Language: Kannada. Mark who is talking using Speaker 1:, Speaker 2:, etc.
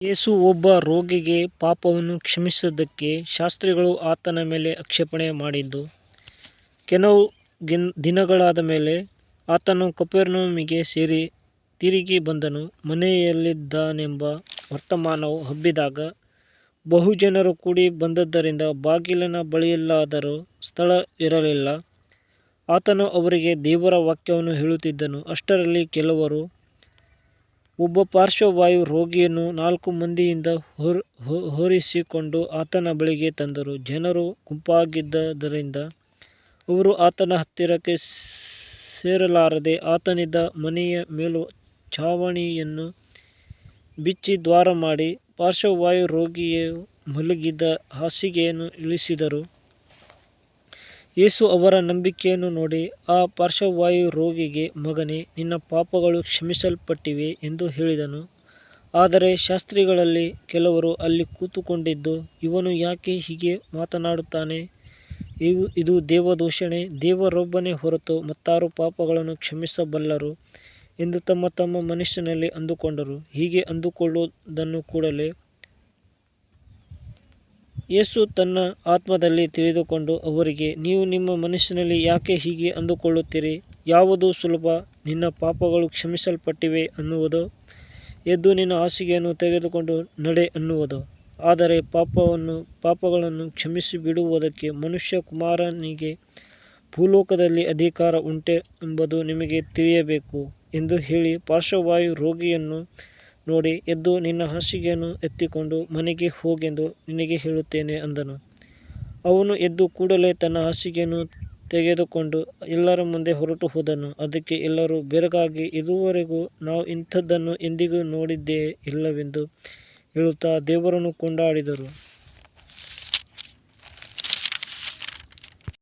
Speaker 1: ಯೇಸು ಒಬ್ಬ ರೋಗಿಗೆ ಪಾಪವನ್ನು ಕ್ಷಮಿಸಿದ್ದಕ್ಕೆ ಶಾಸ್ತ್ರಿಗಳು ಆತನ ಮೇಲೆ ಆಕ್ಷೇಪಣೆ ಮಾಡಿದ್ದು. ಕೆಲವು ದಿನಗಳಾದ ಮೇಲೆ ಆತನು ಕಪೆರ್ನೌಮಿಗೆ ಸೇರಿ ತಿರುಗಿ ಬಂದನು. ಮನೆಯಲ್ಲಿದ್ದಾನೆಂಬ ವರ್ತಮಾನವು ಹಬ್ಬಿದಾಗ ಬಹುಜನರು ಕೂಡಿ ಬಂದದ್ದರಿಂದ ಬಾಗಿಲಿನ ಬಳಿಯಲ್ಲಾದರೂ ಸ್ಥಳವಿರಲಿಲ್ಲ. ಆತನು ಅವರಿಗೆ ದೇವರ ವಾಕ್ಯವನ್ನು ಹೇಳುತ್ತಿದ್ದನು. ಅಷ್ಟರಲ್ಲಿ ಕೆಲವರು ಒಬ್ಬ ಪಾರ್ಶ್ವವಾಯು ರೋಗಿಯನ್ನು 4 ಮಂದಿಯಿಂದ ಹೊರಿಸಿಕೊಂಡು ಆತನ ಬಳಿಗೆ ತಂದರು. ಜನರು ಗುಂಪಾಗಿದ್ದರಿಂದ ಅವರು ಆತನ ಹತ್ತಿರಕ್ಕೆ ಸೇರಲಾರದೆ ಆತನಿದ್ದ ಮನೆಯ ಮೇಲ್ಛಾವಣಿಯನ್ನು ಬಿಚ್ಚಿ ದ್ವಾರಮಾಡಿ ಪಾರ್ಶ್ವವಾಯು ರೋಗಿಯು ಮಲಗಿದ್ದ ಹಾಸಿಗೆಯನ್ನು ಇಳಿಸಿದರು. ಯೇಸು ಅವರ ನಂಬಿಕೆಯನ್ನು ನೋಡಿ ಆ ಪಾರ್ಶ್ವವಾಯು ರೋಗಿಗೆ, ಮಗನೇ, ನಿನ್ನ ಪಾಪಗಳು ಕ್ಷಮಿಸಲ್ಪಟ್ಟಿವೆ ಎಂದು ಹೇಳಿದನು. ಆದರೆ ಶಾಸ್ತ್ರಿಗಳಲ್ಲಿ ಕೆಲವರು ಅಲ್ಲಿ ಕೂತುಕೊಂಡಿದ್ದು, ಇವನು ಯಾಕೆ ಹೀಗೆ ಮಾತನಾಡುತ್ತಾನೆ? ಇದು ದೇವದೂಷಣೆ. ದೇವರೊಬ್ಬನೇ ಹೊರತು ಮತ್ತಾರು ಪಾಪಗಳನ್ನು ಕ್ಷಮಿಸಬಲ್ಲರು ಎಂದು ತಮ್ಮ ತಮ್ಮ ಮನಸ್ಸಿನಲ್ಲಿ ಅಂದುಕೊಂಡರು. ಹೀಗೆ ಅಂದುಕೊಳ್ಳುವುದನ್ನು ಕೂಡಲೇ ಯೇಸು ತನ್ನ ಆತ್ಮದಲ್ಲಿ ತಿಳಿದುಕೊಂಡು ಅವರಿಗೆ, ನೀವು ನಿಮ್ಮ ಮನಸ್ಸಿನಲ್ಲಿ ಯಾಕೆ ಹೀಗೆ ಅಂದುಕೊಳ್ಳುತ್ತೀರಿ? ಯಾವುದು ಸುಲಭ, ನಿನ್ನ ಪಾಪಗಳು ಕ್ಷಮಿಸಲ್ಪಟ್ಟಿವೆ ಅನ್ನುವುದೋ, ಎದ್ದು ನಿನ್ನ ಹಾಸಿಗೆಯನ್ನು ತೆಗೆದುಕೊಂಡು ನಡೆ ಅನ್ನುವುದೋ? ಆದರೆ ಪಾಪಗಳನ್ನು ಕ್ಷಮಿಸಿಬಿಡುವುದಕ್ಕೆ ಮನುಷ್ಯಕುಮಾರನಿಗೆ ಭೂಲೋಕದಲ್ಲಿ ಅಧಿಕಾರ ಉಂಟೆಂಬುದು ನಿಮಗೆ ತಿಳಿಯಬೇಕು ಎಂದು ಹೇಳಿ ಪಾರ್ಶ್ವವಾಯು ರೋಗಿಯನ್ನು ನೋಡಿ, ಎದ್ದು ನಿನ್ನ ಹಾಸಿಗೆಯನ್ನು ಎತ್ತಿಕೊಂಡು ಮನೆಗೆ ಹೋಗೆಂದು ನಿನಗೆ ಹೇಳುತ್ತೇನೆ ಅಂದನು. ಅವನು ಎದ್ದು ಕೂಡಲೇ ತನ್ನ ಹಾಸಿಗೆಯನ್ನು ತೆಗೆದುಕೊಂಡು ಎಲ್ಲರ ಮುಂದೆ ಹೊರಟುಹೋದನು. ಅದಕ್ಕೆ ಎಲ್ಲರೂ ಬೆರಗಾಗಿ, ಇದುವರೆಗೂ ನಾವು ಇಂಥದ್ದನ್ನು ಎಂದಿಗೂ ನೋಡಿದ್ದೇ ಇಲ್ಲವೆಂದು ಹೇಳುತ್ತಾ ದೇವರನ್ನು ಕೊಂಡಾಡಿದರು.